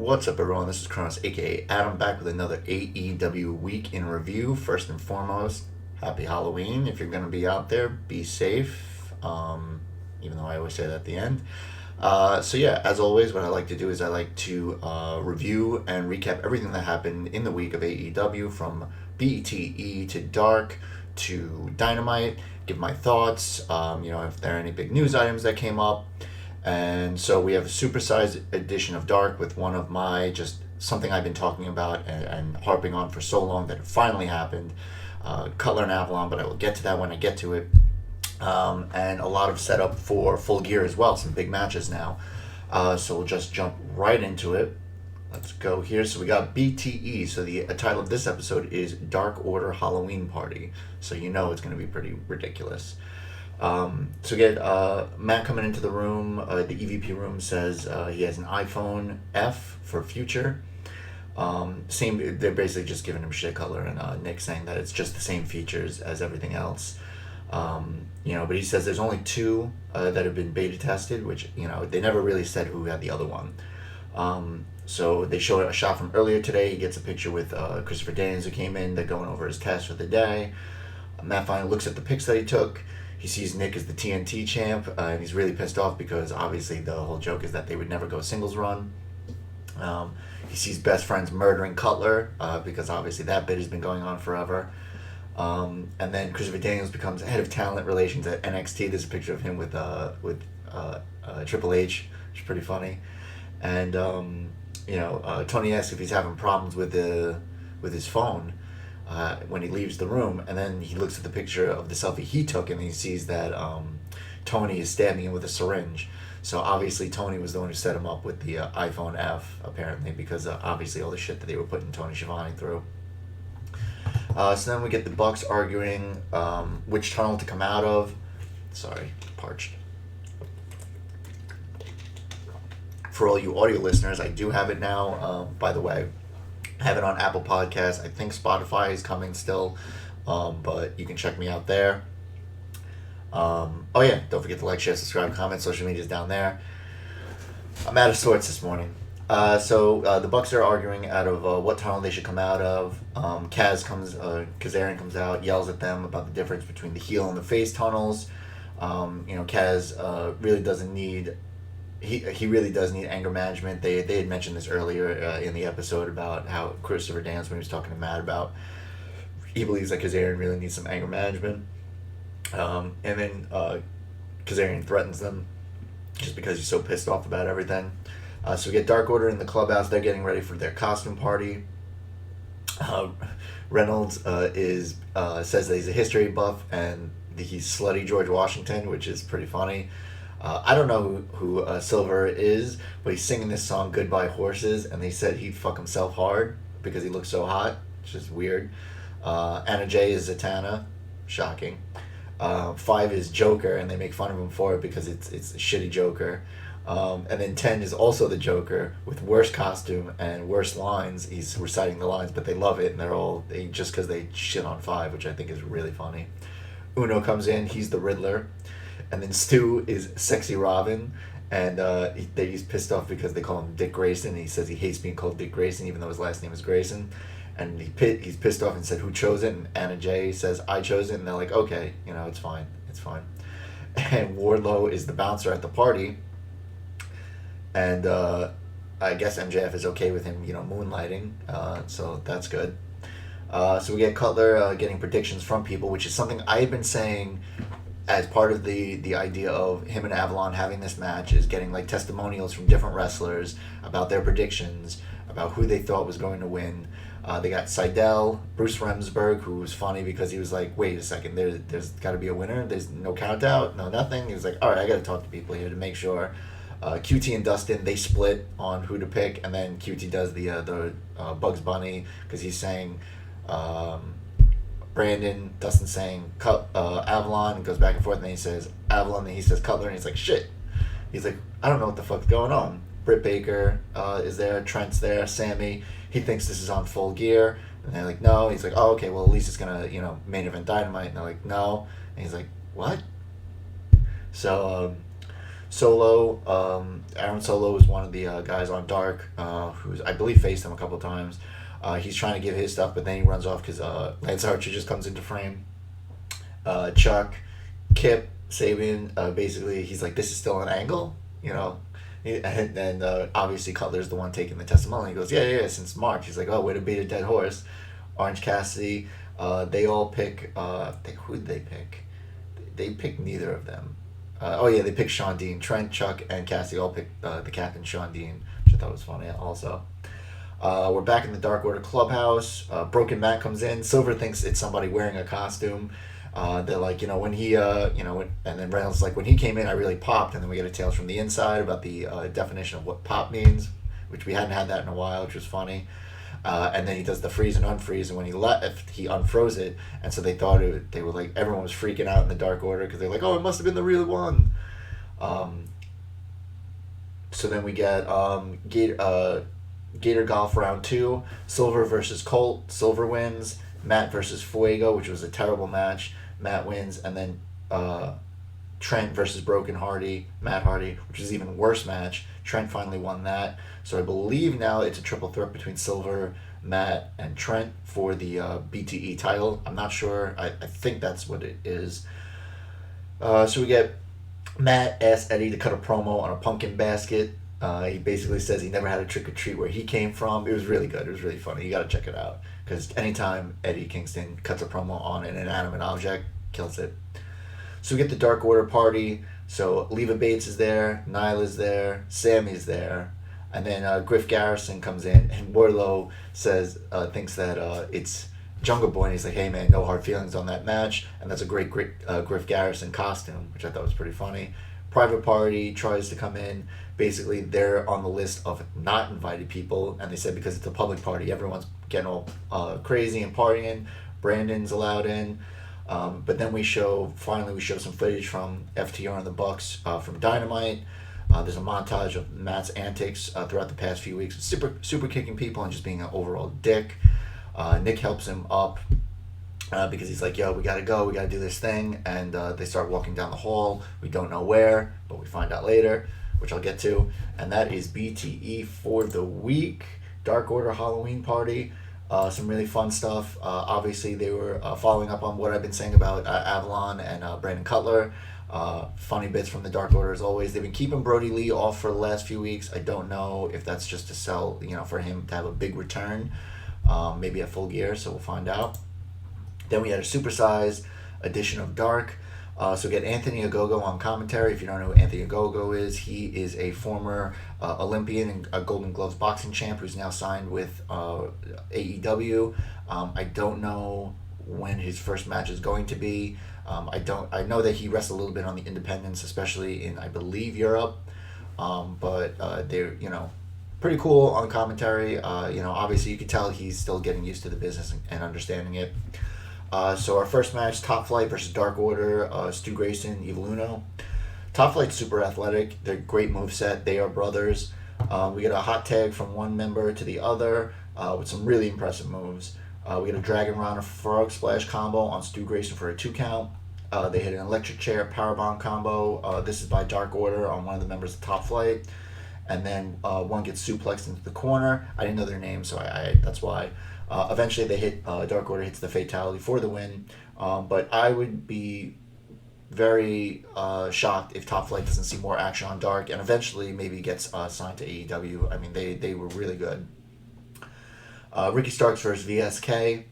What's up, everyone? This is Kronos, aka Adam, back with another AEW Week in Review. First and foremost, happy Halloween. If you're going to be out there, be safe, even though I always say that at the end. As always, what I like to do is I like to review and recap everything that happened in the week of AEW, from BTE to Dark to Dynamite, give my thoughts, if there are any big news items that came up. And so we have a supersized edition of Dark with one of my, just something I've been talking about and harping on for so long that it finally happened. Cutler and Avalon, but I will get to that when I get to it. And a lot of setup for Full Gear as well, some big matches now. So we'll just jump right into it. Let's go here. So we got BTE. So the title of this episode is Dark Order Halloween Party. So you know it's going to be pretty ridiculous. So we get Matt coming into the room. The EVP room says he has an iPhone F for future. They're basically just giving him shit. Cutler and Nick saying that it's just the same features as everything else. But he says there's only two that have been beta tested, which, they never really said who had the other one. So they show a shot from earlier today. He gets a picture with Christopher Daniels, who came in. They're going over his test for the day. Matt finally looks at the pics that he took. He sees Nick as the TNT champ, and he's really pissed off because obviously the whole joke is that they would never go singles run. He sees best friends murdering Cutler because obviously that bit has been going on forever. And then Christopher Daniels becomes head of talent relations at NXT. There's a picture of him with Triple H, which is pretty funny. And Tony asks if he's having problems with his phone when he leaves the room, and then he looks at the picture of the selfie he took, and he sees that Tony is stabbing him with a syringe. So obviously Tony was the one who set him up with the iPhone F, apparently, because obviously all the shit that they were putting Tony Schiavone through. So then we get the Bucks arguing which tunnel to come out of. Sorry, parched. For all you audio listeners, I do have it now, by the way. I have it on Apple Podcasts. I think Spotify is coming still, but you can check me out there. Don't forget to like, share, subscribe, comment. Social media's down there. I'm out of sorts this morning. The Bucks are arguing out of what tunnel they should come out of. Kazarian comes out, yells at them about the difference between the heel and the face tunnels. Kaz really doesn't need... He really does need anger management. They had mentioned this earlier in the episode about how Christopher Daniels, when he was talking to Matt about, he believes that Kazarian really needs some anger management. And then Kazarian threatens them just because he's so pissed off about everything. So we get Dark Order in the clubhouse. They're getting ready for their costume party. Reynolds says that he's a history buff and he's slutty George Washington, which is pretty funny. I don't know who Silver is, but he's singing this song, Goodbye Horses, and they said he'd fuck himself hard because he looks so hot, which is weird. Anna Jay is Zatanna, shocking. 5 is Joker, and they make fun of him for it because it's a shitty Joker. And then 10 is also the Joker with worse costume and worse lines. He's reciting the lines, but they love it, and just because they shit on 5, which I think is really funny. Uno comes in, he's the Riddler. And then Stu is Sexy Robin, and he's pissed off because they call him Dick Grayson, and he says he hates being called Dick Grayson, even though his last name is Grayson. And he's pissed off and said, who chose it? And Anna Jay says, I chose it. And they're like, okay, it's fine. And Wardlow is the bouncer at the party. And I guess MJF is okay with him, moonlighting. So that's good. So we get Cutler getting predictions from people, which is something I've been saying as part of the idea of him and Avalon having this match, is getting like testimonials from different wrestlers about their predictions, about who they thought was going to win. They got Seidel, Bruce Remsburg, who was funny because he was like, wait a second, there's got to be a winner. There's no count out, no nothing. He was like, all right, I got to talk to people here to make sure. QT and Dustin, they split on who to pick, and then QT does the Bugs Bunny because he's saying Brandon, Dustin saying Avalon, and goes back and forth, and then he says Avalon, and he says Cutler, and he's like, shit. He's like, I don't know what the fuck's going on. Britt Baker is there, Trent's there, Sammy. He thinks this is on Full Gear, and they're like, no. He's like, oh, okay, well, at least it's gonna, main event Dynamite. And they're like, no. And he's like, what? So Solo, Aaron Solo is one of the guys on Dark, who's I believe faced him a couple times. He's trying to give his stuff, but then he runs off because Lance Archer just comes into frame. Chuck, Kip, Sabian, basically he's like, this is still an angle, you know. And then obviously Cutler's the one taking the testimony. He goes, yeah, since March. He's like, oh, way to beat a dead horse. Orange Cassidy, they all pick, who did they pick? They picked neither of them. They picked Sean Dean. Trent, Chuck, and Cassidy all picked the captain, Sean Dean, which I thought was funny also. We're back in the Dark Order clubhouse. Broken Matt comes in. Silver thinks it's somebody wearing a costume. They're like, when he, and then Reynolds is like, when he came in, I really popped. And then we get a Tales from the Inside about the definition of what pop means, which we hadn't had that in a while, which was funny. And then he does the freeze and unfreeze, and when he left, he unfroze it. And so they thought they were like, everyone was freaking out in the Dark Order because they're like, oh, it must have been the real one. So then we get Gator Golf round 2, Silver versus Colt. Silver wins. Matt versus Fuego, which was a terrible match. Matt wins, and then Trent versus Broken Hardy, Matt Hardy, which is an even worse match. Trent finally won that. So I believe now it's a triple threat between Silver, Matt, and Trent for the BTE title. I'm not sure. I think that's what it is. So we get Matt asked Eddie to cut a promo on a pumpkin basket. He basically says he never had a trick or treat where he came from. It was really good. It was really funny. You got to check it out. Because anytime Eddie Kingston cuts a promo on an inanimate object, kills it. So we get the Dark Order party. So Leva Bates is there, Nyla's there, Sammy's there, and then Griff Garrison comes in, and Wardlow thinks that it's Jungle Boy, and he's like, hey man, no hard feelings on that match, and that's a great Griff Garrison costume, which I thought was pretty funny. Private Party tries to come in. Basically, they're on the list of not invited people, and they said because it's a public party, everyone's getting all crazy and partying. Brandon's allowed in. But then we show some footage from FTR and the Bucks from Dynamite. There's a montage of Matt's antics throughout the past few weeks, super kicking people and just being an overall dick. Nick helps him up because he's like, yo, we gotta go, we gotta do this thing, and they start walking down the hall. We don't know where, but we find out later, which I'll get to, and that is BTE for the week. Dark Order Halloween Party. Some really fun stuff. Obviously, they were following up on what I've been saying about Avalon and Brandon Cutler. Funny bits from the Dark Order as always. They've been keeping Brody Lee off for the last few weeks. I don't know if that's just to sell, for him to have a big return, maybe at Full Gear, so we'll find out. Then we had a supersized edition of Dark. So get Anthony Ogogo on commentary. If you don't know who Anthony Ogogo is, he is a former Olympian and a Golden Gloves boxing champ who's now signed with AEW. I don't know when his first match is going to be. I know that he wrestled a little bit on the independents, especially in, I believe, Europe. But they're pretty cool on commentary. Obviously you can tell he's still getting used to the business and understanding it. So our first match, Top Flight versus Dark Order, Stu Grayson, Evil Uno. Top Flight's super athletic. They're great moveset. They are brothers. We get a hot tag from one member to the other with some really impressive moves. We get a Dragon Rana Frog Splash combo on Stu Grayson for a 2 count. They hit an electric chair powerbomb combo. This is by Dark Order on one of the members of Top Flight. And then one gets suplexed into the corner. I didn't know their name, so I that's why. Eventually they hit, Dark Order hits the fatality for the win. But I would be very shocked if Top Flight doesn't see more action on Dark and eventually maybe gets signed to AEW. I mean, they were really good. Ricky Starks versus VSK.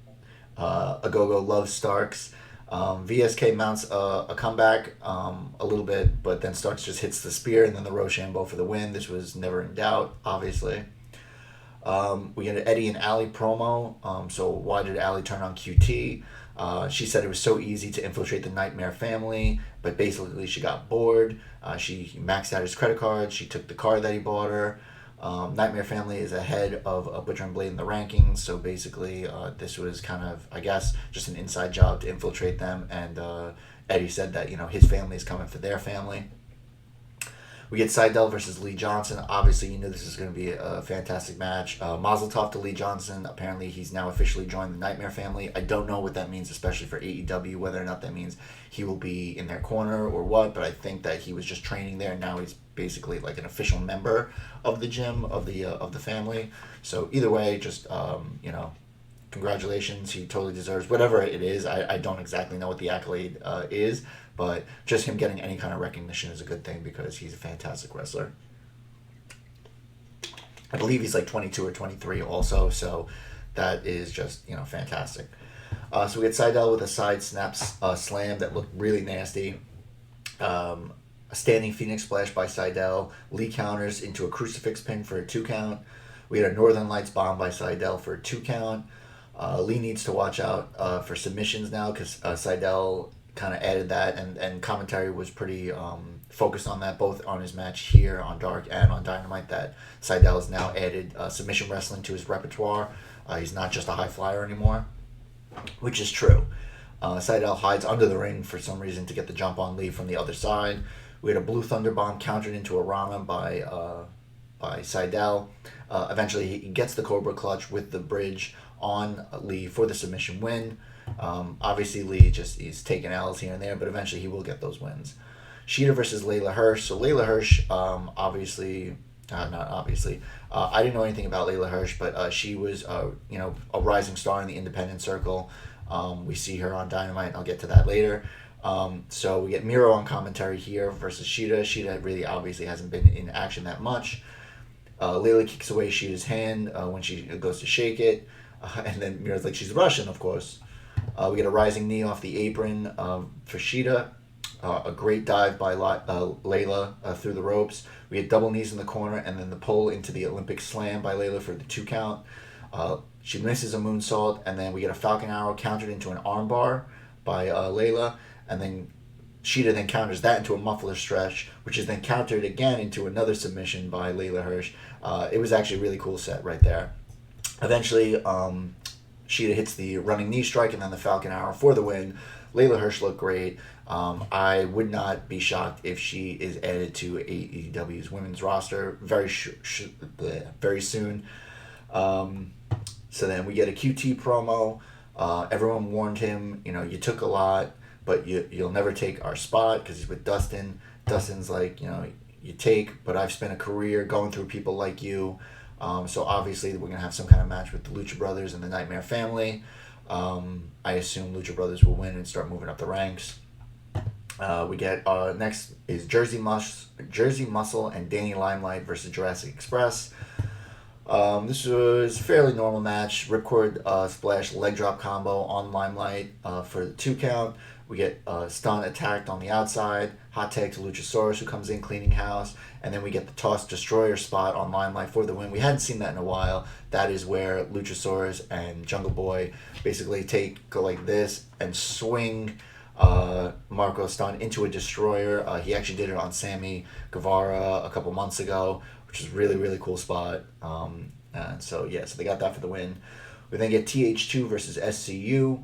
Agogo loves Starks. VSK mounts a comeback a little bit, but then Starks just hits the spear and then the Rochambeau for the win. This was never in doubt, obviously. We get an Eddie and Allie promo. So why did Allie turn on QT? She said it was so easy to infiltrate the Nightmare family, but basically she got bored. She maxed out his credit card. She took the car that he bought her. Nightmare family is ahead of Butcher and Blade in the rankings, so basically this was kind of, I guess, just an inside job to infiltrate them, and Eddie said that his family is coming for their family. We get Seidel versus Lee Johnson. Obviously, you know this is going to be a fantastic match. Mazel tov to Lee Johnson. Apparently, he's now officially joined the Nightmare family. I don't know what that means, especially for AEW, whether or not that means he will be in their corner or what, but I think that he was just training there, and now he's basically like an official member of the gym, of the family. So either way, just, congratulations. He totally deserves whatever it is. I don't exactly know what the accolade is, but just him getting any kind of recognition is a good thing because he's a fantastic wrestler. I believe he's like 22 or 23 also, so that is just, fantastic. So we get Seidel with a side snaps slam that looked really nasty. A standing Phoenix splash by Seidel. Lee counters into a crucifix pin for a 2 count. We had a Northern Lights bomb by Seidel for a 2 count. Lee needs to watch out for submissions now because Seidel kind of added that, and commentary was pretty focused on that, both on his match here on Dark and on Dynamite, that Seidel has now added submission wrestling to his repertoire. He's not just a high flyer anymore, which is true. Seidel hides under the ring for some reason to get the jump on Lee from the other side. We had a Blue Thunder Bomb countered into a Rana by Seidel. Eventually, he gets the Cobra Clutch with the bridge on Lee for the submission win. Obviously, Lee he's taking L's here and there, but eventually he will get those wins. Sheeta versus Layla Hirsch. So Layla Hirsch, I didn't know anything about Layla Hirsch, but she was, a rising star in the independent circle. We see her on Dynamite. I'll get to that later. So we get Miro on commentary here versus Sheeta. Sheeta really obviously hasn't been in action that much. Layla kicks away Sheeta's hand when she goes to shake it. And then Miro's like, she's Russian, of course. We get a rising knee off the apron for Sheeta. A great dive by Layla through the ropes. We get double knees in the corner, and then the pull into the Olympic slam by Layla for the 2 count. She misses a moonsault, and then we get a Falcon Arrow countered into an armbar by Layla, and then Sheeta then counters that into a muffler stretch, which is then countered again into another submission by Layla Hirsch. It was actually a really cool set right there. Eventually, Sheeta hits the running knee strike and then the Falcon Arrow for the win. Layla Hirsch looked great. I would not be shocked if she is added to AEW's women's roster very soon. So then we get a QT promo. Everyone warned him, you took a lot, but you'll never take our spot because he's with Dustin. Dustin's like, you take, but I've spent a career going through people like you. So obviously we're going to have some kind of match with the Lucha Brothers and the Nightmare family. I assume Lucha Brothers will win and start moving up the ranks. We get next is Jersey Muscle and Danny Limelight versus Jurassic Express. This was a fairly normal match. Ripcord splash leg drop combo on Limelight for the 2 count. We get stun attacked on the outside. Hot tag to Luchasaurus, who comes in cleaning house. And then we get the toss destroyer spot on Limelight for the win. We hadn't seen that in a while. That is where Luchasaurus and Jungle Boy basically go like this and swing Marco Stunt into a destroyer. He actually did it on Sammy Guevara a couple months ago, which is really, really cool spot. And so they got that for the win. We then get TH2 versus SCU.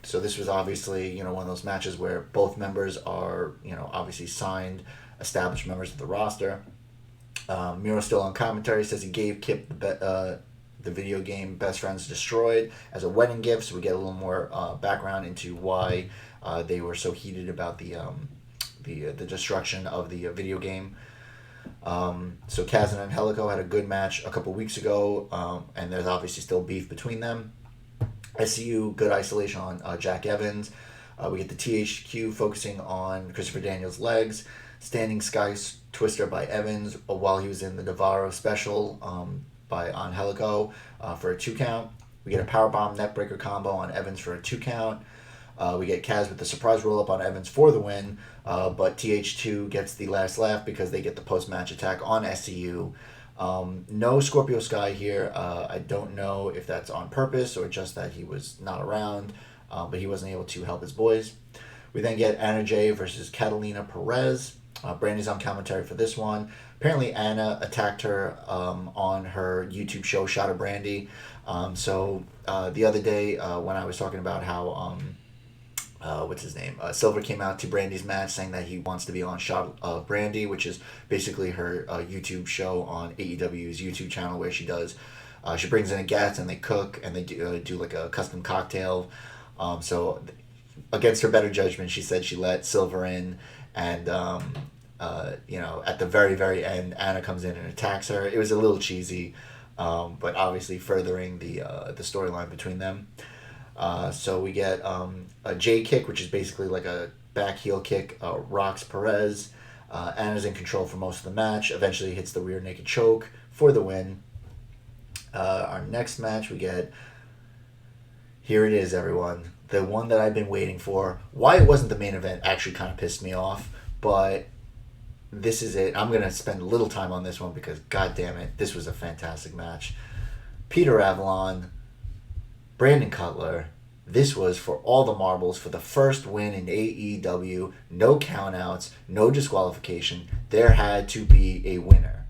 So this was obviously, one of those matches where both members are, obviously signed, established members of the roster. Miro's still on commentary, says he gave Kip the video game Best Friends Destroyed as a wedding gift, so we get a little more background into why they were so heated about the destruction of the video game. So Kaz and Angelico had a good match a couple weeks ago, and there's obviously still beef between them. SCU, good isolation on Jack Evans. We get the THQ focusing on Christopher Daniels' legs. Standing Sky Twister by Evans while he was in the Navarro special by Angelico for a 2 count. We get a powerbomb neckbreaker combo on Evans for a 2 count. We get Kaz with the surprise roll-up on Evans for the win, but TH2 gets the last laugh because they get the post-match attack on SCU. No Scorpio Sky here. I don't know if that's on purpose or just that he was not around, but he wasn't able to help his boys. We then get Anna Jay versus Catalina Perez. Brandy's on commentary for this one. Apparently Anna attacked her on her YouTube show, Shot of Brandy. So the other day when I was talking about how what's his name? Silver came out to Brandy's match saying that he wants to be on Shot of Brandy, which is basically her YouTube show on AEW's YouTube channel where she does. She brings in a guest and they cook and they do like a custom cocktail. So against her better judgment, she said she let Silver in, and at the very very end, Anna comes in and attacks her. It was a little cheesy, but obviously furthering the storyline between them. So we get a J kick, which is basically like a back heel kick, rocks Perez. Anna's in control for most of the match. Eventually hits the rear naked choke for the win. Our next match, we get... Here it is, everyone. The one that I've been waiting for. Why it wasn't the main event actually kind of pissed me off, but this is it. I'm going to spend a little time on this one because, god damn it, this was a fantastic match. Peter Avalon, Brandon Cutler. This was for all the marbles for the first win in AEW. No countouts, no disqualification. There had to be a winner.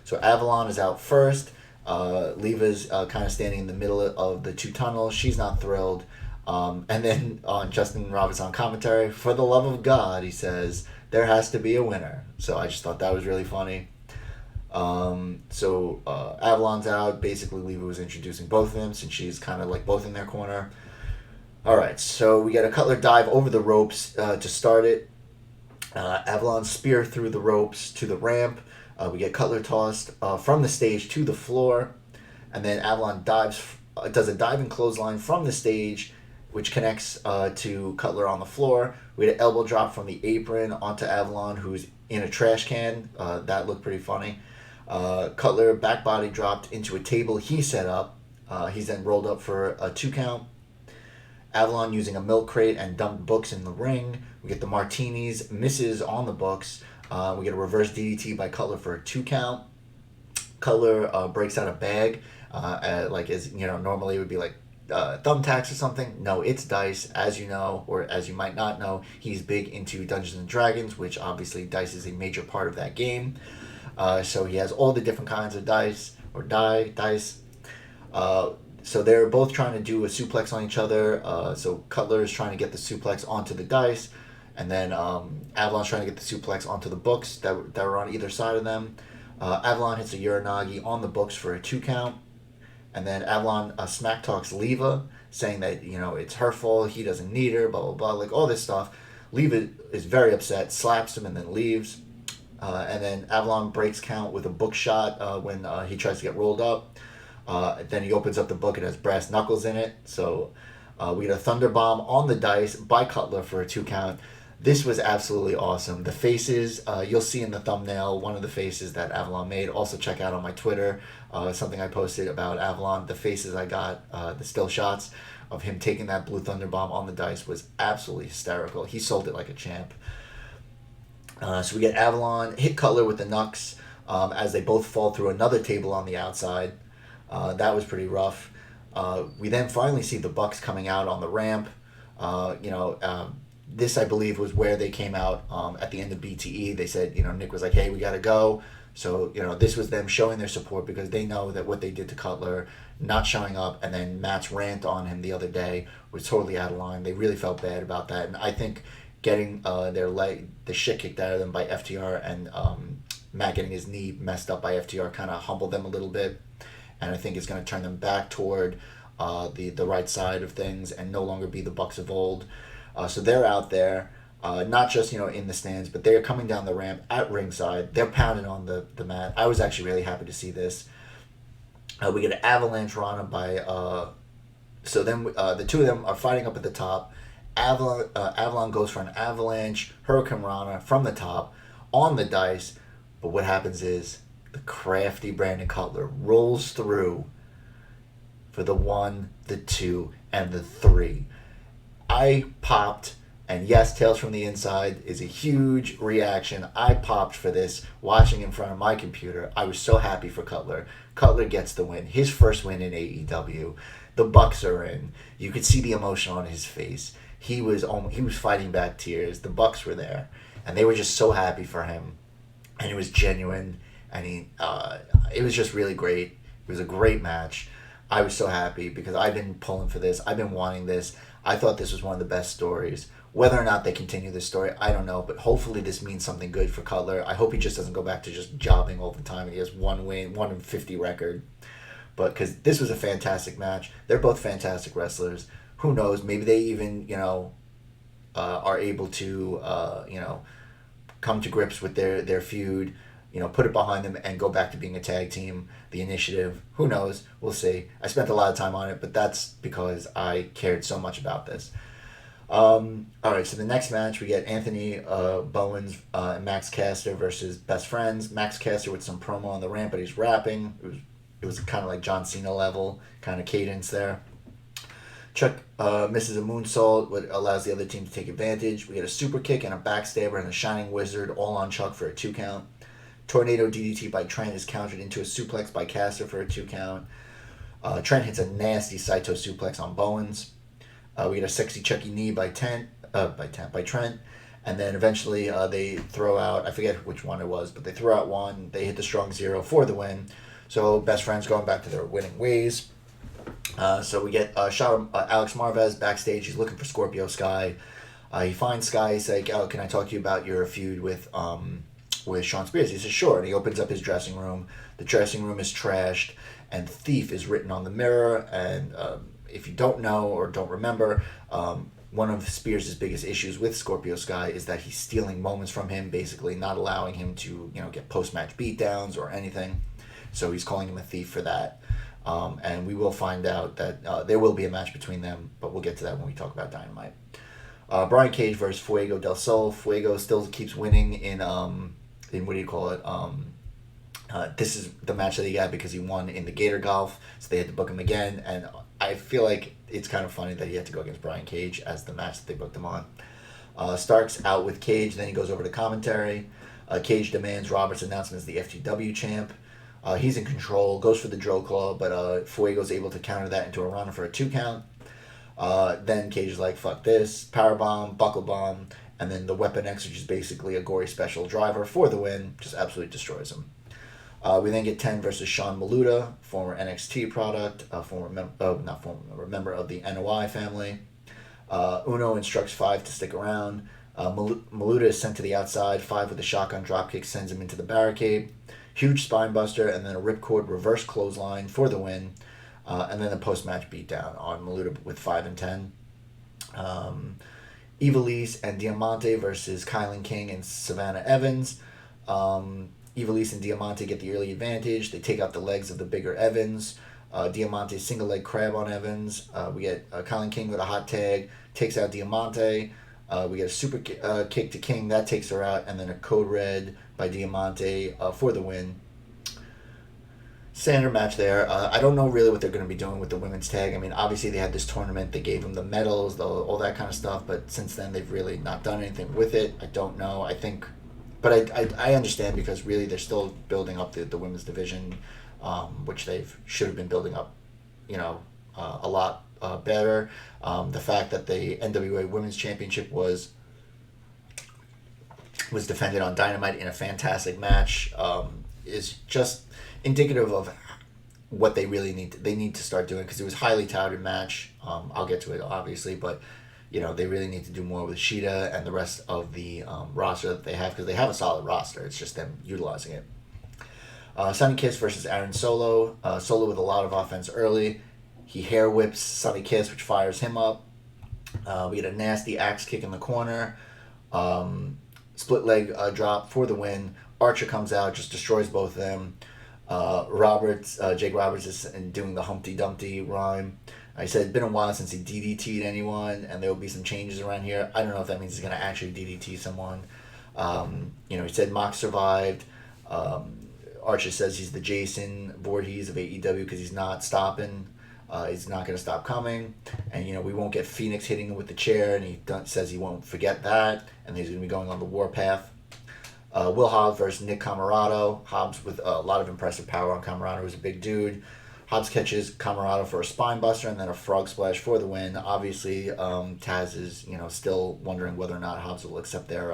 So Avalon is out first. Leva's kind of standing in the middle of the two tunnels. She's not thrilled. And then on Justin Roberts on commentary, for the love of God, he says, there has to be a winner. So I just thought that was really funny. Avalon's out. Basically, Leva was introducing both of them since she's kind of like both in their corner. All right, so we get a Cutler dive over the ropes to start it. Avalon spear through the ropes to the ramp. We get Cutler tossed from the stage to the floor. And then Avalon does a diving clothesline from the stage, which connects to Cutler on the floor. We had an elbow drop from the apron onto Avalon, who's in a trash can. That looked pretty funny. Cutler back body dropped into a table he set up. He's then rolled up for a 2 count. Avalon using a milk crate and dumped books in the ring. We get the martinis, misses on the books. We get a reverse DDT by Cutler for a 2 count. Cutler breaks out a bag, normally it would be like thumbtacks or something. No, it's dice, as you know, or as you might not know. He's big into Dungeons and Dragons, which obviously dice is a major part of that game. So he has all the different kinds of dice, or dice. So they're both trying to do a suplex on each other. So Cutler is trying to get the suplex onto the dice, and then Avalon's trying to get the suplex onto the books that were on either side of them. Avalon hits a Uranagi on the books for a 2 count, and then Avalon smack talks Leva, saying that it's her fault, he doesn't need her, blah blah blah, like all this stuff. Leva is very upset, slaps him, and then leaves. And then Avalon breaks count with a book shot when he tries to get rolled up. Then he opens up the book. It has brass knuckles in it. So we get a thunder bomb on the dice by Cutler for a 2 count. This was absolutely awesome. The faces, you'll see in the thumbnail, one of the faces that Avalon made. Also check out on my Twitter, something I posted about Avalon. The faces I got, the still shots of him taking that blue thunder bomb on the dice was absolutely hysterical. He sold it like a champ. So we get Avalon hit Cutler with the knucks as they both fall through another table on the outside. That was pretty rough. We then finally see the Bucks coming out on the ramp. This, I believe, was where they came out at the end of BTE. They said, Nick was like, hey, we got to go. So, this was them showing their support because they know that what they did to Cutler, not showing up, and then Matt's rant on him the other day was totally out of line. They really felt bad about that. And I think getting the shit kicked out of them by FTR and Matt getting his knee messed up by FTR kind of humbled them a little bit. And I think it's going to turn them back toward the right side of things and no longer be the Bucks of old. So they're out there, not just in the stands, but they're coming down the ramp at ringside. They're pounding on the mat. I was actually really happy to see this. We get an avalanche Rana by... so then the two of them are fighting up at the top. Avalon goes for an avalanche Hurricane Rana from the top on the dice. But what happens is the crafty Brandon Cutler rolls through for the 1, the 2, and the 3. I popped, and yes, Tales from the Inside is a huge reaction. I popped for this watching in front of my computer. I was so happy for Cutler. Cutler gets the win, his first win in AEW. The Bucks are in. You could see the emotion on his face. He was fighting back tears. The Bucks were there, and they were just so happy for him, and it was genuine. And it was just really great. It was a great match. I was so happy because I've been pulling for this. I've been wanting this. I thought this was one of the best stories. Whether or not they continue this story, I don't know, but hopefully this means something good for Cutler. I hope he just doesn't go back to just jobbing all the time and he has one win, 1-50 record. But because this was a fantastic match. They're both fantastic wrestlers. Who knows? Maybe they even, are able to, come to grips with their feud, put it behind them and go back to being a tag team, the Initiative. Who knows? We'll see. I spent a lot of time on it, but that's because I cared so much about this. All right, so the next match, we get Anthony Bowens and Max Caster versus Best Friends. Max Caster with some promo on the ramp, but he's rapping. It was kind of like John Cena level kind of cadence there. Chuck misses a moonsault, what allows the other team to take advantage. We get a super kick and a backstabber and a Shining Wizard all on Chuck for a 2 count. Tornado DDT by Trent is countered into a suplex by Caster for a 2 count. Trent hits a nasty Saito suplex on Bowens. We get a sexy Chucky knee by Trent. And then eventually they throw out, I forget which one it was, but they throw out one. They hit the strong zero for the win. So Best Friends going back to their winning ways. So we get a shot of Alex Marvez backstage. He's looking for Scorpio Sky. He finds Sky. He's like, "Oh, can I talk to you about your feud with Sean Spears?" He says, "Sure." And he opens up his dressing room. The dressing room is trashed, and Thief is written on the mirror. And if you don't know or don't remember, one of Spears' biggest issues with Scorpio Sky is that he's stealing moments from him, basically not allowing him to get post-match beatdowns or anything. So he's calling him a thief for that. And we will find out that there will be a match between them, but we'll get to that when we talk about Dynamite. Brian Cage versus Fuego del Sol. Fuego still keeps winning in what do you call it? This is the match that he got because he won in the Gator Golf, so they had to book him again. And I feel like it's kind of funny that he had to go against Brian Cage as the match that they booked him on. Starks out with Cage, then he goes over to commentary. Cage demands Roberts' announcement as the FTW champ. He's in control, goes for the Dro Claw, but Fuego's able to counter that into a run for a 2 count. Then Cage is like, fuck this, powerbomb, buckle bomb, and then the Weapon X, which is basically a gory special driver for the win, just absolutely destroys him. We then get 10 versus Sean Maluta, former NXT product, member of the NOI family. Uno instructs 5 to stick around. Maluta is sent to the outside. 5 with a shotgun dropkick sends him into the barricade. Huge spine buster, and then a ripcord reverse clothesline for the win. And then a post-match beatdown on Maluta with 5 and 10. Ivelisse and Diamante versus Kylan King and Savannah Evans. Ivelisse and Diamante get the early advantage. They take out the legs of the bigger Evans. Diamante single leg crab on Evans. We get Kylan King with a hot tag, takes out Diamante. We get a super kick to King, that takes her out, and then a code red by Diamante for the win. Standard match there. I don't know really what they're going to be doing with the women's tag. I mean, obviously they had this tournament, they gave them the medals, all that kind of stuff, but since then they've really not done anything with it. I don't know. I think, but I understand because really they're still building up the women's division, which they should have been building up, a lot better. The fact that the NWA Women's Championship was defended on Dynamite in a fantastic match is just indicative of what they really need to start doing, because it was a highly touted match. I'll get to it obviously, but they really need to do more with Sheeta and the rest of the roster that they have, because they have a solid roster. It's just them utilizing it. Sonny Kiss versus Aaron Solo. Solo with a lot of offense early. He hair whips Sonny Kiss, which fires him up. We get a nasty axe kick in the corner. Split leg drop for the win. Archer comes out, just destroys both of them. Jake Roberts is doing the Humpty Dumpty rhyme. I said it's been a while since he DDT'd anyone, and there will be some changes around here. I don't know if that means he's going to actually DDT someone. He said Mox survived. Archer says he's the Jason Voorhees of AEW because he's not stopping. He's not going to stop coming. And, we won't get Phoenix hitting him with the chair, and he says he won't forget that, and he's going to be going on the warpath. Will Hobbs versus Nick Camarado. Hobbs with a lot of impressive power on Camarado, who's a big dude. Hobbs catches Camarado for a spine buster and then a frog splash for the win. Obviously, Taz is still wondering whether or not Hobbs will accept their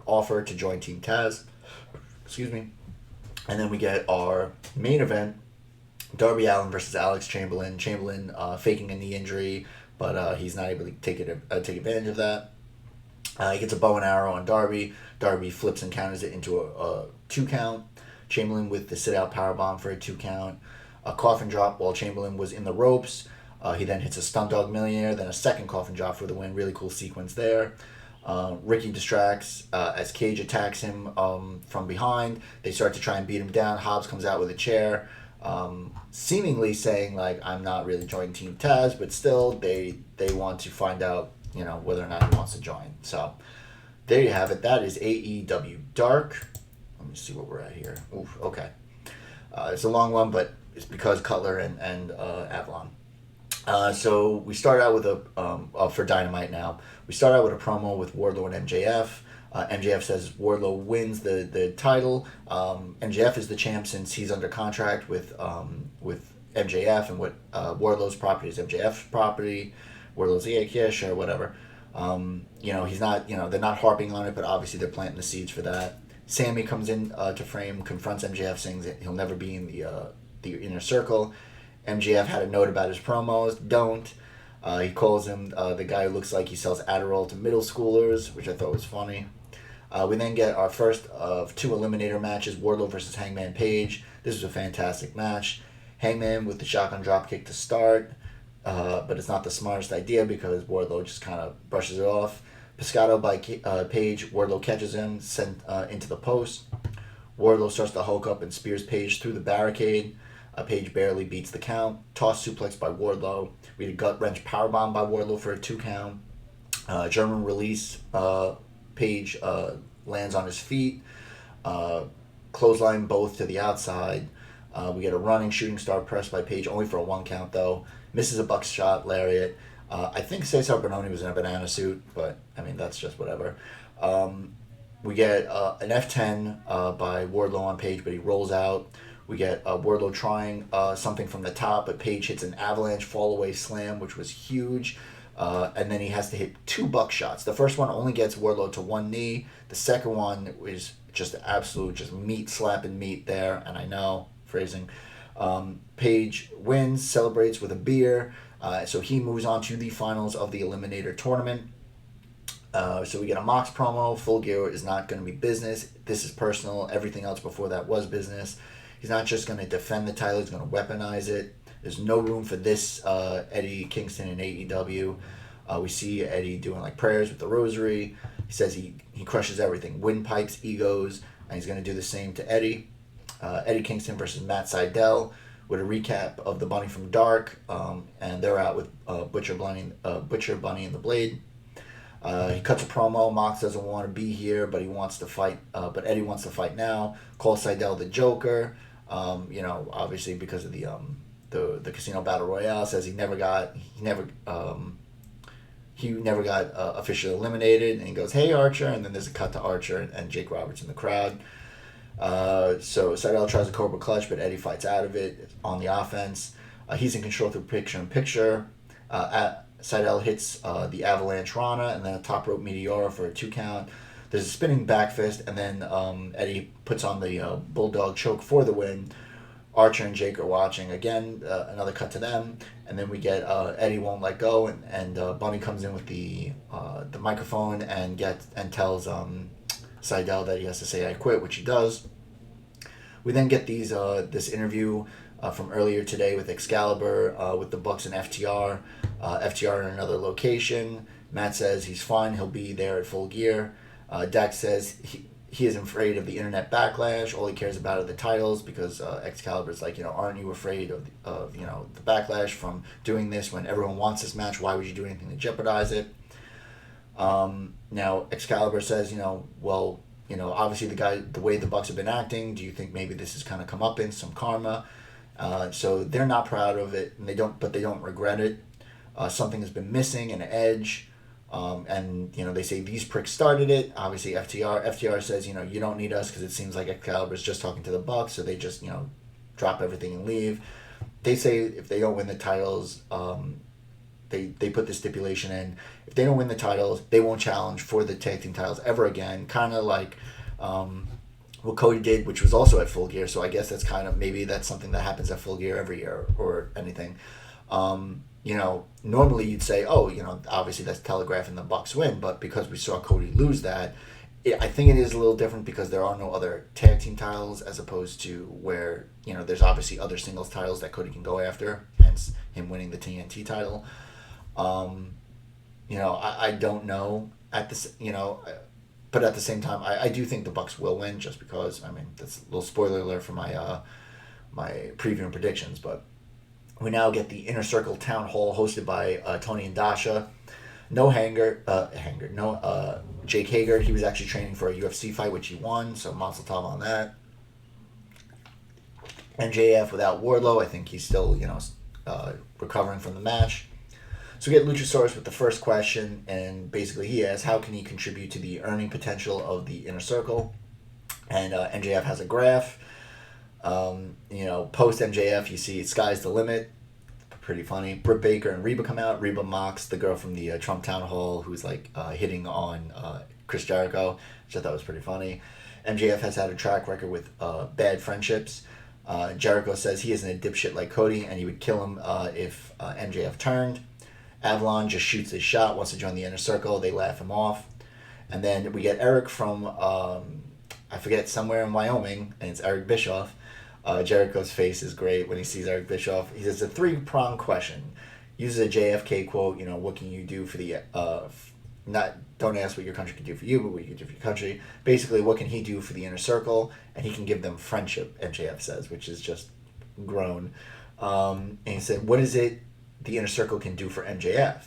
offer to join Team Taz. Excuse me. And then we get our main event. Darby Allin versus Alex Chamberlain. Chamberlain faking a knee injury, but he's not able to take advantage of that. He gets a bow and arrow on Darby. Darby flips and counters it into a 2 count. Chamberlain with the sit out powerbomb for a 2 count. A coffin drop while Chamberlain was in the ropes. He then hits a Stunt Dog Millionaire, then a second coffin drop for the win. Really cool sequence there. Ricky distracts as Cage attacks him from behind. They start to try and beat him down. Hobbs comes out with a chair, seemingly saying, like, I'm not really joining Team Taz, but still they want to find out, whether or not he wants to join. So there you have it. That is AEW Dark. Let me see what we're at here. Oof, okay. It's a long one, but it's because Cutler and Avalon. So we start out with for Dynamite now. We start out with a promo with Wardlow and MJF. MJF says Wardlow wins the title. MJF is the champ since he's under contract with MJF, and what Wardlow's property is MJF's property. Wardlow's like, yeah, sure, whatever. He's not, they're not harping on it, but obviously they're planting the seeds for that. Sammy comes in to frame, confronts MJF, saying that he'll never be in the inner circle. MJF had a note about his promos. Don't. He calls him the guy who looks like he sells Adderall to middle schoolers, which I thought was funny. We then get our first of 2 Eliminator matches, Wardlow versus Hangman Page. This was a fantastic match. Hangman with the shotgun dropkick to start, but it's not the smartest idea because Wardlow just kind of brushes it off. Pescado by Page. Wardlow catches him, sent into the post. Wardlow starts to hulk up and spears Page through the barricade. Page barely beats the count. Toss suplex by Wardlow. We had a gut wrench powerbomb by Wardlow for a 2 count. German release. Page lands on his feet. Clothesline both to the outside. We get a running shooting star press by Page, only for a 1 count though. Misses a buckshot lariat. I think Cesar Bononi was in a banana suit, but I mean that's just whatever. We get an F10 by Wardlow on Page, but he rolls out. We get Wardlow trying something from the top, but Page hits an avalanche fall-away slam, which was huge. And then he has to hit 2 buckshots. The first one only gets Wardlow to 1 knee. The second one is just absolute, just meat slapping meat there. And I know, phrasing. Page wins, celebrates with a beer. So he moves on to the finals of the Eliminator Tournament. So we get a Mox promo. Full Gear is not going to be business. This is personal. Everything else before that was business. He's not just going to defend the title. He's going to weaponize it. There's no room for this Eddie Kingston in AEW. We see Eddie doing like prayers with the rosary. He says he crushes everything. Windpipes, egos. And he's going to do the same to Eddie. Eddie Kingston versus Matt Sydal with a recap of the Bunny from Dark. And they're out with Butcher Bunny and the Blade. He cuts a promo. Mox doesn't want to be here, but he wants to fight. But Eddie wants to fight now. Calls Sydal the Joker. Obviously because of the Casino Battle Royale. Says he never got officially eliminated. And he goes, "Hey Archer," and then there's a cut to Archer and Jake Roberts in the crowd. So Sydal tries a Cobra Clutch, but Eddie fights out of it on the offense. He's in control through picture-in-picture. Sydal hits the Avalanche Rana and then a top rope Meteora for a 2 count. There's a spinning back fist, and then Eddie puts on the Bulldog choke for the win. Archer and Jake are watching. Again, another cut to them. And then we get Eddie won't let go, and Bunny comes in with the microphone and tells Sydal that he has to say "I quit," which he does. We then get this interview from earlier today with Excalibur, with the Bucks and FTR. FTR in another location. Matt says he's fine. He'll be there at Full Gear. Dax says he isn't afraid of the internet backlash. All he cares about are the titles because Excalibur's like, aren't you afraid of the backlash from doing this when everyone wants this match? Why would you do anything to jeopardize it? Now Excalibur says, obviously the way the Bucks have been acting, do you think maybe this has kind of come up in some karma? So they're not proud of it, and they don't regret it. Something has been missing, an edge. And they say these pricks started it. Obviously FTR says, you don't need us because it seems like Excalibur's just talking to the Bucks, so they just, drop everything and leave. They say if they don't win the titles, they put the stipulation in. If they don't win the titles, they won't challenge for the tag team titles ever again. Kind of like what Cody did, which was also at Full Gear. So I guess that's kind of, maybe that's something that happens at Full Gear every year or anything. Normally you'd say, oh, obviously that's telegraphing the Bucks win, but because we saw Cody lose that, I think it is a little different because there are no other tag team titles as opposed to where, there's obviously other singles titles that Cody can go after, hence him winning the TNT title. I don't know at this, but at the same time, I do think the Bucks will win just because, that's a little spoiler alert for my preview and predictions, but we now get the Inner Circle Town Hall hosted by Tony and Dasha. No Jake Hager. He was actually training for a UFC fight, which he won, so Mazel Tov on that. MJF without Wardlow. I think he's still, recovering from the match. So we get Luchasaurus with the first question, and basically he asks, how can he contribute to the earning potential of the Inner Circle? And MJF has a graph. Post MJF, you see sky's the limit. Pretty funny. Britt Baker and Reba come out. Reba mocks the girl from the Trump Town Hall who's hitting on Chris Jericho, which I thought was pretty funny. MJF has had a track record with bad friendships. Jericho says he isn't a dipshit like Cody and he would kill him if MJF turned. Avalon just shoots his shot, wants to join the Inner Circle. They laugh him off. And then we get Eric from, I forget, somewhere in Wyoming, and it's Eric Bischoff. Jericho's face is great when he sees Eric Bischoff. He says a 3-pronged question. Uses a JFK quote, what can you do for the, don't ask what your country can do for you, but what you can do for your country. Basically, what can he do for the Inner Circle? And he can give them friendship, MJF says, which is just grown. And he said, what is it the Inner Circle can do for MJF?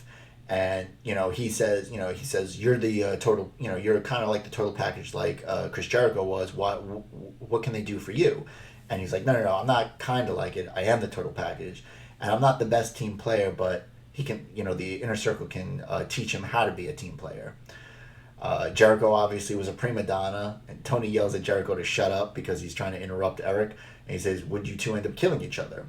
And, he says, you're the total, you're kind of like the total package like Chris Jericho was. What can they do for you? And he's like, no, I'm not kind of like it. I am the total package. And I'm not the best team player, but he can, the Inner Circle can teach him how to be a team player. Jericho obviously was a prima donna, and Tony yells at Jericho to shut up because he's trying to interrupt Eric. And he says, would you two end up killing each other?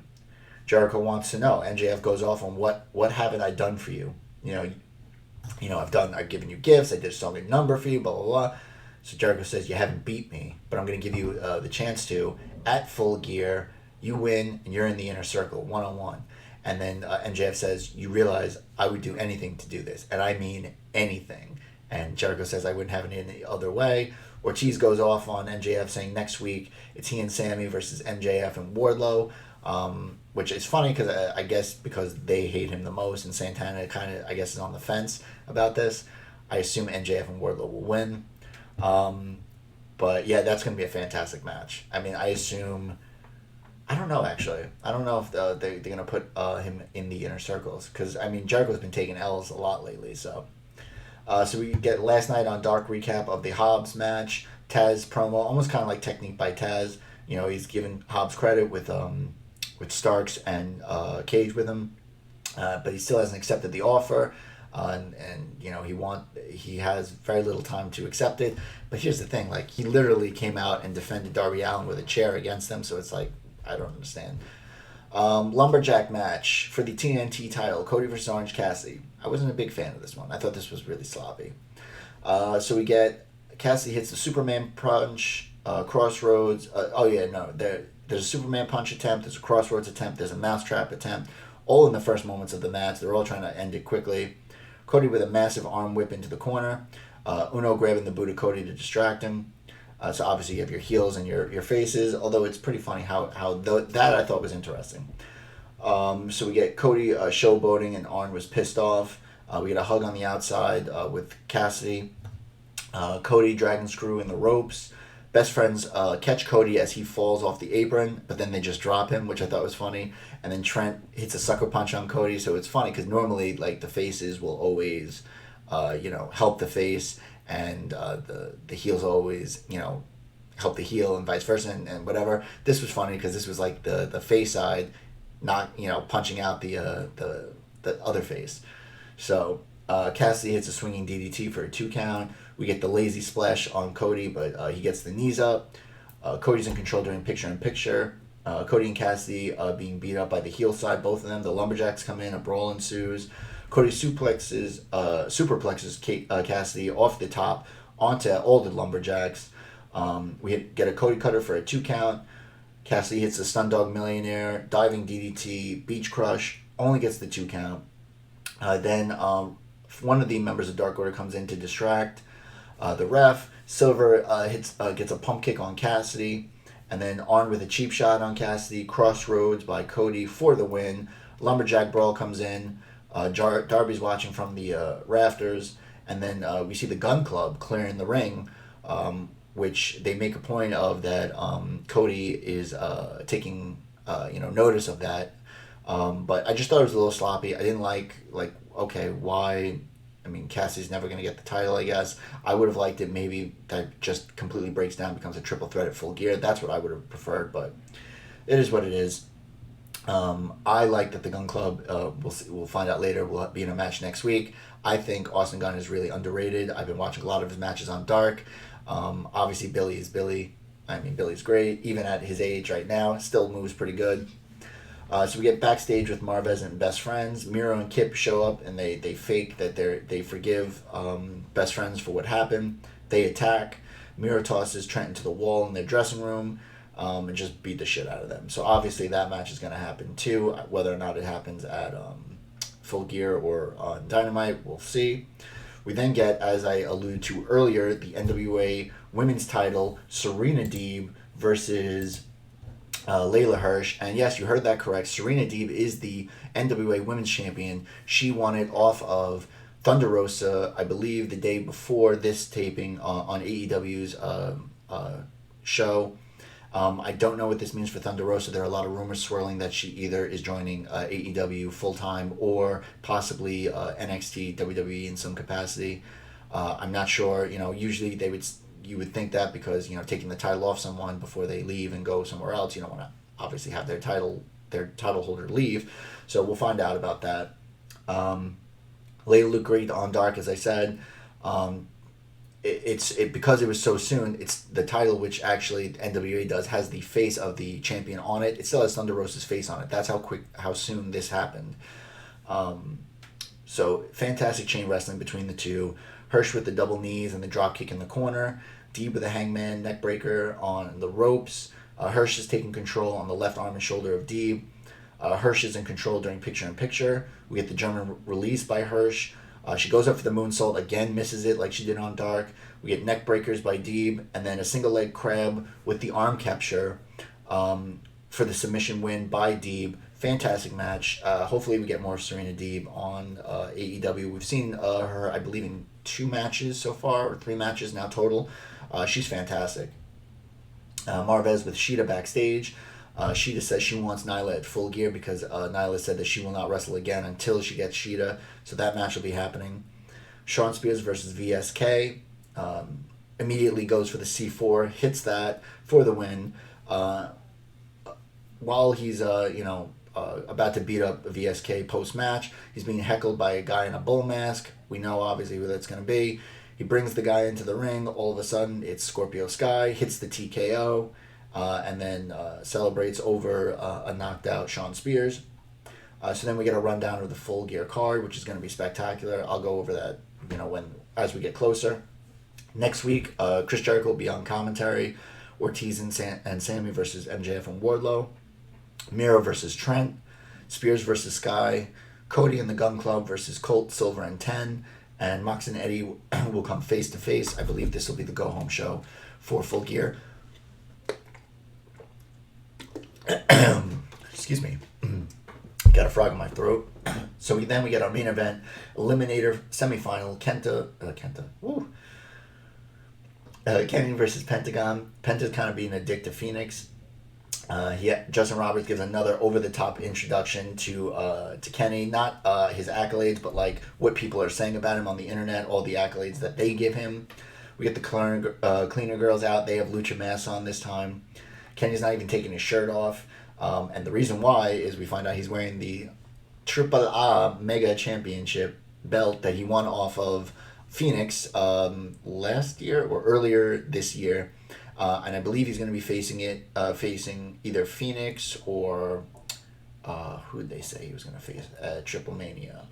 Jericho wants to know. MJF goes off on what haven't I done for you? I've given you gifts. I did a song and number for you, blah, blah, blah. So Jericho says, you haven't beat me, but I'm going to give you the chance to. At Full Gear, you win, and you're in the Inner Circle, one-on-one. And then MJF says, you realize I would do anything to do this, and I mean anything. And Jericho says, I wouldn't have it any other way. Ortiz goes off on MJF saying next week it's he and Sammy versus MJF and Wardlow, which is funny because I guess because they hate him the most, and Santana kind of, I guess, is on the fence about this. I assume MJF and Wardlow will win. But yeah, that's going to be a fantastic match. I don't know actually. I don't know if they're going to put him in the Inner Circles because, Jericho's been taking L's a lot lately. So we get last night on Dark recap of the Hobbs match. Taz promo, almost kind of like Technique by Taz. He's given Hobbs credit with Starks and Cage with him, but he still hasn't accepted the offer. And he has very little time to accept it. But here's the thing, he literally came out and defended Darby Allin with a chair against them, so it's I don't understand. Lumberjack match for the TNT title, Cody versus Orange Cassidy. I wasn't a big fan of this one. I thought this was really sloppy. So we get Cassidy hits the Superman punch, Crossroads. There's a Superman punch attempt, there's a Crossroads attempt, there's a mousetrap attempt, all in the first moments of the match. They're all trying to end it quickly. Cody with a massive arm whip into the corner. Uno grabbing the boot of Cody to distract him. So obviously you have your heels and your faces, although it's pretty funny how that I thought was interesting. So we get Cody showboating and Arn was pissed off. We get a hug on the outside with Cassidy. Cody dragging Screw in the ropes. Best friends catch Cody as he falls off the apron, but then they just drop him, which I thought was funny. And then Trent hits a sucker punch on Cody, so it's funny because normally the faces will always, help the face, and the heels always, help the heel and vice versa and whatever. This was funny because this was the face side, not punching out the other face. So Cassidy hits a swinging DDT for a 2 count. We get the lazy splash on Cody, but he gets the knees up. Cody's in control during picture-in-picture. Cody and Cassidy being beat up by the heel side, both of them. The Lumberjacks come in, a brawl ensues. Cody superplexes Cassidy off the top onto all the Lumberjacks. Get a Cody Cutter for a 2 count. Cassidy hits the Stun Dog Millionaire, diving DDT, Beach Crush, only gets the 2 count. Then one of the members of Dark Order comes in to distract the ref. Silver gets a pump kick on Cassidy, and then armed with a cheap shot on Cassidy, Crossroads by Cody for the win. Lumberjack Brawl comes in. Darby's watching from the rafters, and then we see the Gun Club clearing the ring, which they make a point of that Cody is taking notice of that. But I just thought it was a little sloppy. I didn't like okay, why? I mean, Cassidy's never going to get the title, I guess. I would have liked it maybe that just completely breaks down, becomes a triple threat at Full Gear. That's what I would have preferred, but it is what it is. I like that the Gun Club, we'll find out later, will be in a match next week. I think Austin Gunn is really underrated. I've been watching a lot of his matches on Dark. Obviously, Billy is Billy. I mean, Billy's great. Even at his age right now, still moves pretty good. So we get backstage with Marvez and Best Friends. Miro and Kip show up, and they fake that they forgive Best Friends for what happened. They attack. Miro tosses Trent into the wall in their dressing room and just beat the shit out of them. So obviously that match is going to happen too. Whether or not it happens at Full Gear or on Dynamite, we'll see. We then get, as I alluded to earlier, the NWA Women's title, Serena Deeb versus Layla Hirsch. And yes, you heard that correct. Serena Deeb is the NWA Women's Champion. She won it off of Thunder Rosa, I believe, the day before this taping on AEW's show. I don't know what this means for Thunder Rosa. There are a lot of rumors swirling that she either is joining AEW full-time or possibly NXT, WWE in some capacity. I'm not sure. Usually you would think that because, taking the title off someone before they leave and go somewhere else, you don't want to obviously have their title holder leave. So we'll find out about that. Layla looked great on Dark, as I said. Because it was so soon, it's the title which actually NWA does has the face of the champion on it. It still has Thunder Rosa's face on it. That's how soon this happened. So fantastic chain wrestling between the two. Hirsch with the double knees and the drop kick in the corner. Deeb with a hangman neck breaker on the ropes. Hirsch is taking control on the left arm and shoulder of Deeb. Hirsch is in control during picture-in-picture. We get the German release by Hirsch. She goes up for the moonsault, again misses it like she did on Dark. We get neck breakers by Deeb, and then a single leg crab with the arm capture for the submission win by Deeb. Fantastic match. Hopefully we get more of Serena Deeb on AEW. We've seen her, I believe, in 2 matches so far, or 3 matches now total. She's fantastic. Marvez with Shida backstage. Shida says she wants Nyla at Full Gear because Nyla said that she will not wrestle again until she gets Shida. So that match will be happening. Shawn Spears versus VSK. Immediately goes for the C4, hits that for the win. While he's about to beat up VSK post-match, he's being heckled by a guy in a bull mask. We know obviously who that's going to be. He brings the guy into the ring. All of a sudden, it's Scorpio Sky, hits the TKO, and then celebrates over a knocked out Shawn Spears. So then we get a rundown of the Full Gear card, which is going to be spectacular. I'll go over that, as we get closer. Next week, Chris Jericho will be on commentary. Ortiz and Sammy versus MJF and Wardlow. Miro versus Trent. Spears versus Sky. Cody and the Gun Club versus Colt, Silver, and 10. And Mox and Eddie will come face to face. I believe this will be the go-home show for Full Gear. Excuse me. Got a frog in my throat. So we get our main event, Eliminator semifinal, Kenny versus Pentagon. Penta's kind of being a dick to Phoenix. Justin Roberts gives another over-the-top introduction to Kenny. Not his accolades, but like what people are saying about him on the internet, all the accolades that they give him. We get the cleaner girls out. They have lucha masks on this time. Kenny's not even taking his shirt off. And the reason why is we find out he's wearing the AAA Mega Championship belt that he won off of Phoenix last year or earlier this year. And I believe he's going to be facing either Phoenix or who did they say he was going to face at Triple Mania?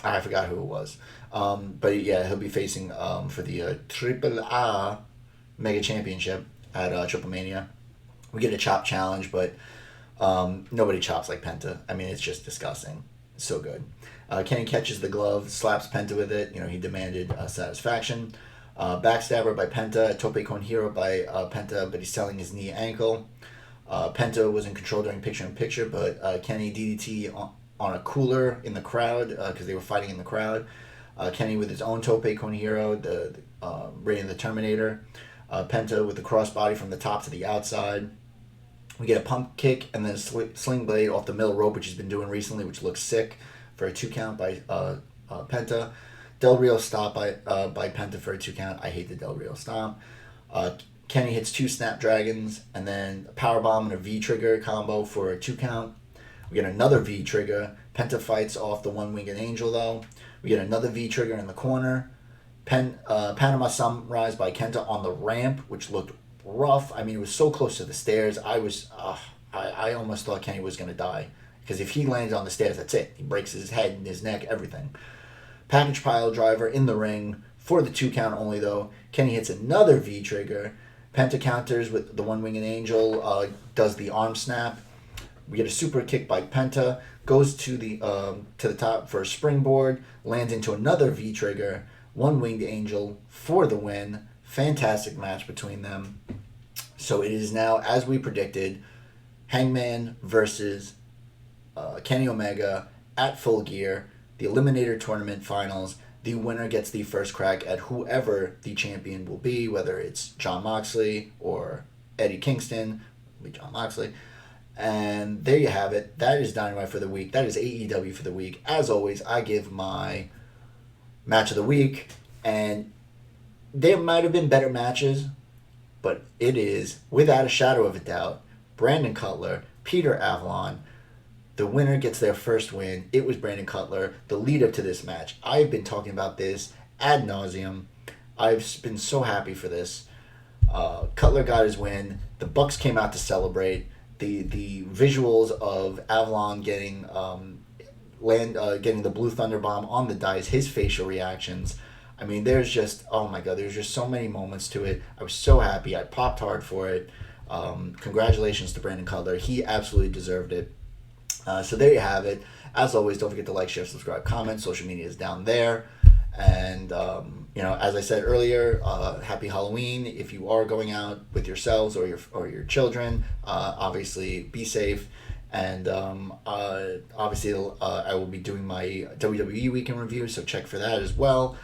I forgot who it was. But yeah, he'll be facing for the Triple A Mega Championship at Triple Mania. We get a chop challenge, but nobody chops like Penta. I mean, it's just disgusting. So good. Kenny catches the glove, slaps Penta with it. He demanded satisfaction. Backstabber by Penta, Tope con Hero by Penta, but he's selling his knee ankle. Penta was in control during picture-in-picture, but Kenny DDT on a cooler in the crowd because they were fighting in the crowd. Kenny with his own Tope con Hero, the Reign of the Terminator. Penta with the crossbody from the top to the outside. We get a pump kick and then a sling blade off the middle rope, which he's been doing recently, which looks sick, for a 2 count by Penta. Del Rio stop by Penta for a 2 count. I hate the Del Rio stop. Kenny hits 2 Snapdragons and then a powerbomb and a V-trigger combo for a 2 count. We get another V-trigger. Penta fights off the one-winged angel, though. We get another V-trigger in the corner. Panama Sunrise by Kenta on the ramp, which looked rough. I mean, it was so close to the stairs. I almost thought Kenny was going to die. Because if he lands on the stairs, that's it. He breaks his head and his neck, everything. Package pile driver in the ring for the 2 count only, though. Kenny hits another V-trigger. Penta counters with the one-winged angel, does the arm snap. We get a super kick by Penta, goes to the top for a springboard, lands into another V-trigger, one-winged angel for the win. Fantastic match between them. So it is now, as we predicted, Hangman versus Kenny Omega at Full Gear, the Eliminator Tournament finals. The winner gets the first crack at whoever the champion will be, whether it's Jon Moxley or Eddie Kingston. It'll be Jon Moxley. And there you have it. That is Dynamite for the week. That is AEW for the week. As always, I give my match of the week. And there might have been better matches, but it is, without a shadow of a doubt, Brandon Cutler, Peter Avalon. The winner gets their first win. It was Brandon Cutler, the lead up to this match. I've been talking about this ad nauseum. I've been so happy for this. Cutler got his win. The Bucks came out to celebrate. The visuals of Avalon getting the Blue Thunder Bomb on the dice, his facial reactions. I mean, there's just so many moments to it. I was so happy. I popped hard for it. Congratulations to Brandon Cutler. He absolutely deserved it. So there you have it. As always, don't forget to like, share, subscribe, comment. Social media is down there. And, as I said earlier, happy Halloween. If you are going out with yourselves or your children, obviously be safe. And obviously I will be doing my WWE Weekend Review, so check for that as well.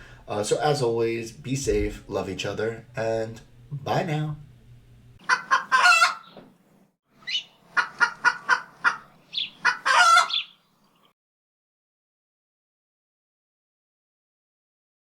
So as always, be safe, love each other, and bye now.